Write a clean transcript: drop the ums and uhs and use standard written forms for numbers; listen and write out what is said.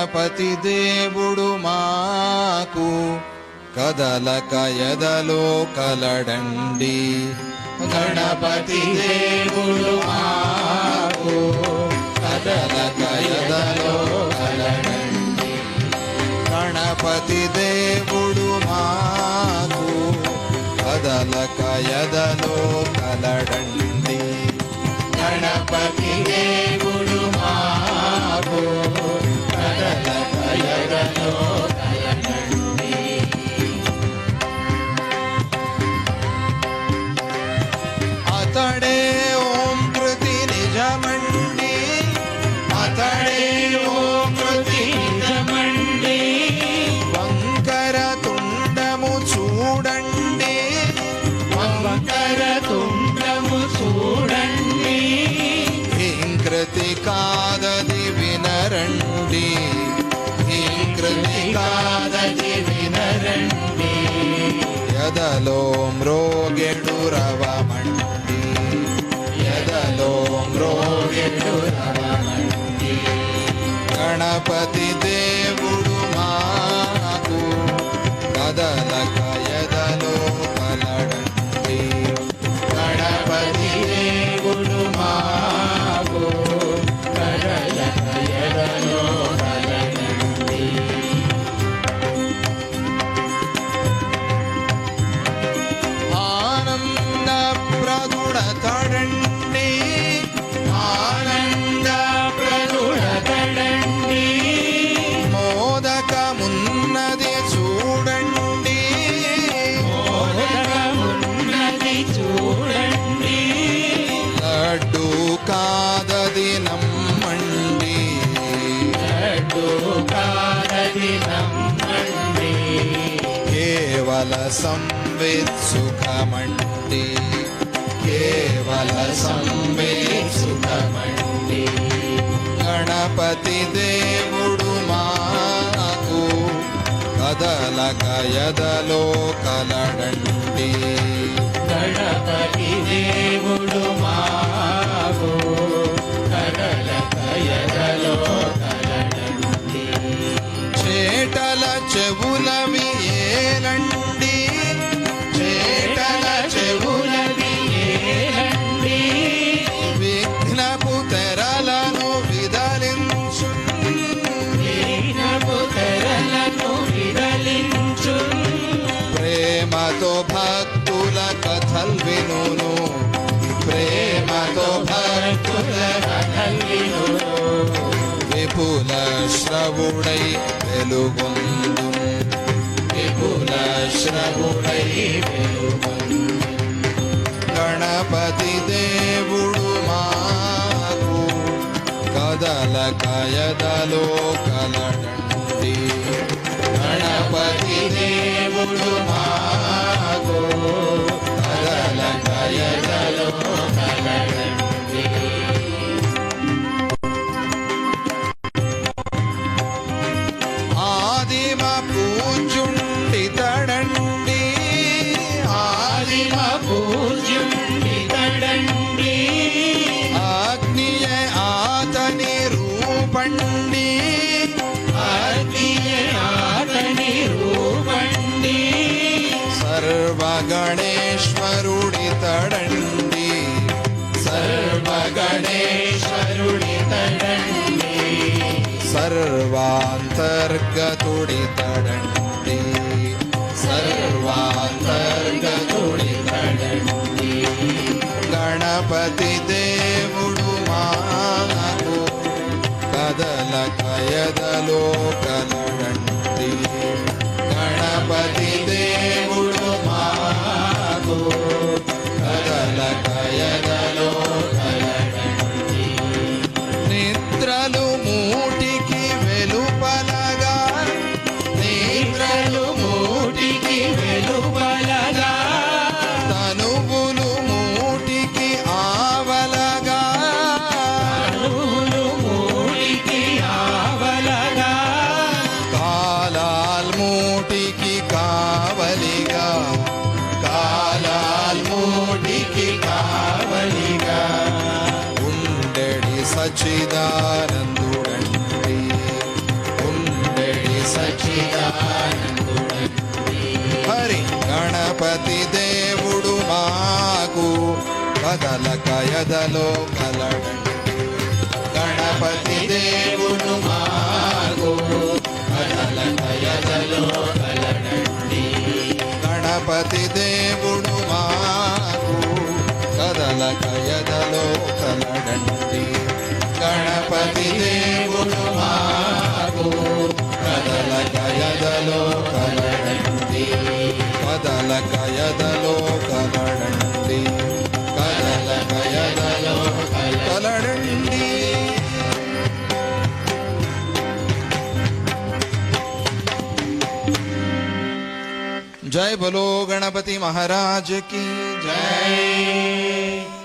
గణపతి దేవుడు మాకు కదలక ఎదలో కలడండి. గణపతి దేవుడు మాకు కదలక ఎదలో కలడండి. గణపతి దేవుడు మాకు కదలక ఎదలో కలడండి. గణపతి దేవుడు మాకు కదలక ఎదలో కలడండి. అతడే ఓం కృతి నిజమండి. అతడే ఓం కృతి నిజమండి. వంకర తుండము చూడండి. వంకర తుండము చూడండి. ఏం కృతి కాదది వినరండి. ఏం కృతి కాదది వినరండి. ఎదలో మ్రోగెడు రవమండి. ఎదలో మ్రోగెడు రవమండి. గణపతి దేవుడు మాకు కదలక ఎదలో కలడండి. గణపతి దేవుడు మాకు కదలక ఎదలో కలడండి. ఆనంద ప్రదుడతడండి. ఆనంద ప్రదుడతడండి. మోదకమున్నది చూడండి. మోదకమున్నది చూడండి. లడ్డు కాదది నమ్మండి. లడ్డు కాదది నమ్మండి. కేవల సంవేద్ సుఖమండి. కేవల సంవేద్ సుఖమండి. గణపతి దేవుడు మాకు కదలక ఎదలో కలడండి. గణపతి దేవుడు మాకు కదలక ఎదలో కలడండి. చేటల చెవులవి ఏలండి. చేటల చెవులవి ఏలండి. విఘ్నపు తెరలను విదలించు. విఘ్నపు తెరలను విదలించు. ప్రేమతో భక్తుల కథల్ వినును. ప్రేమతో భక్తుల కథల్ వినును. విపుల శ్రవుడై వెలుగొందు. విపుల శ్రవుడై వెలుగొందు. గణపతి దేవుడు మాకు కదలక ఎదలో కలడండి. గణపతి దేవుడు మాకు కదలక ఎదలో కలడండి. ఆదిమ పూజుండి తడండి. ఆదిమ పూజుండి తడండి. ఆగ్నియే ఆతని రూపండి. ఆగ్నియే ఆతని రూపండి. సర్వగణేశ్వరుడి తడండి. సర్వగణేశ్వరుడి తడండి. సర్వాంతర్గతుడి తడండి. సర్వాంతర్గతుడి తడండి. గణపతి దేవుడు మాకు కదలక ఎదలో కలడండి. గణపతి దేవుడు మాకు కదలక ఎదలో కలడండి. నిద్రలు మూటికి వెలుపలగా. నిద్రలు మూటికి వెలుపలగా. తనువులు మూటికి ఆవలగా. తనువులు మూటికి ఆవలగా. కాలాల్ మూటికి కావలిగా. కాలాల్ మూటికి కావలిగా. ఉండెడి సచిదానందుడండి. సచ్చిదానందుడండి. హరి గణపతి దేవుడు మాకు కదలక ఎదలో కలడండి. గణపతి దేవుడు మాకు కదలక ఎదలో కలడండి. గణపతి దేవుడు మాకు కదలక ఎదలో కలడండి. గణపతి దేవుడు మాకు కదలక ఎదలో కలడండి. కదలక ఎదలో కలడండి. కదలక ఎదలో కలడండి. जय बोलो गणपति महाराज की जय।